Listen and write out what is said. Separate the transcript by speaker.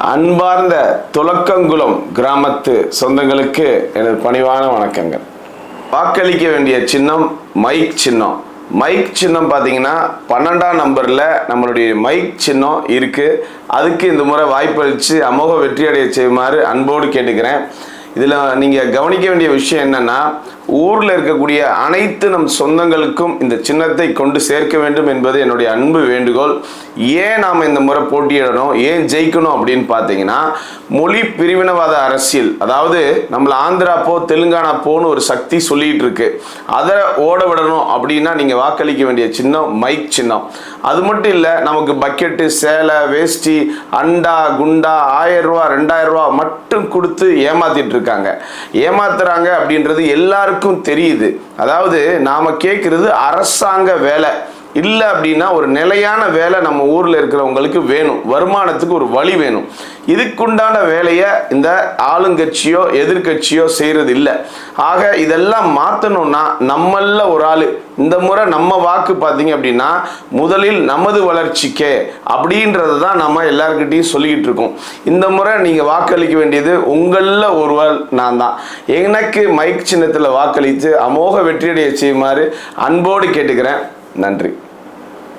Speaker 1: அன்பார்ந்த துலக்கங்குளம் கிராமத்து சொந்தங்களுக்கு எனது பணிவான வணக்கங்கள். வாக்களிக்க வேண்டிய சின்னம் மைக் சின்னம். மைக் சின்னம் பார்த்தீங்கன்னா 12ஆம் நம்பரில் நம்மளுடைய மைக் சின்னம் இருக்குது. அதுக்கு இந்த முறை வாய்ப்பளித்து அமோக வெற்றியடைய செய்யுமாறு அன்போடு கேட்டுக்கிறேன். இதில் நீங்கள் கவனிக்க வேண்டிய விஷயம் என்னென்னா, ஊரில் இருக்கக்கூடிய அனைத்து நம் சொந்தங்களுக்கும் இந்த சின்னத்தை கொண்டு சேர்க்க வேண்டும் என்பது என்னுடைய அன்பு வேண்டுகோள். ஏன் நாம் இந்த முறை போட்டியிடணும், ஏன் ஜெயிக்கணும் அப்படின்னு பார்த்தீங்கன்னா, மொழி பிரிவினவாத அரசியல், அதாவது நம்மளை ஆந்திரா போ தெலுங்கானா போன்னு ஒரு சக்தி சொல்லிகிட்டு இருக்கு. அதை ஓட விடணும் அப்படின்னா நீங்கள் வாக்களிக்க வேண்டிய சின்னம் மைக் சின்னம். அது மட்டும் இல்லை, நமக்கு பக்கெட்டு, சேலை, வேஷ்டி, அண்டா, குண்டா 1000 ரூபா 2000 ரூபா மட்டும் கொடுத்து ஏமாத்திட்டு இருக்காங்க. ஏமாத்துறாங்க அப்படின்றது எல்லாருக்கும் தெரியுது. அதாவது நாம கேட்கறது அரசாங்க வேலை இல்லை அப்படின்னா ஒரு நிலையான வேலை நம்ம ஊரில் இருக்கிறவங்களுக்கு வேணும். வருமானத்துக்கு ஒரு வழி வேணும். இதுக்குண்டான வேலையை இந்த ஆளுங்கட்சியோ எதிர்கட்சியோ செய்கிறது இல்லை. ஆக இதெல்லாம் மாற்றணும்னா நம்மள ஒரு ஆள் இந்த முறை நம்ம வாக்கு பார்த்தீங்க அப்படின்னா முதலில் நமது வளர்ச்சிக்கே அப்படின்றது தான் நம்ம எல்லாருக்கிட்டையும் சொல்லிக்கிட்டு இருக்கோம். இந்த முறை நீங்கள் வாக்களிக்க வேண்டியது உங்களில் ஒருவர் நான் தான். எனக்கு மைக் சின்னத்தில் வாக்களித்து அமோக வெற்றியடைய செய்யுமாறு அன்போடு கேட்டுக்கிறேன். நன்றி.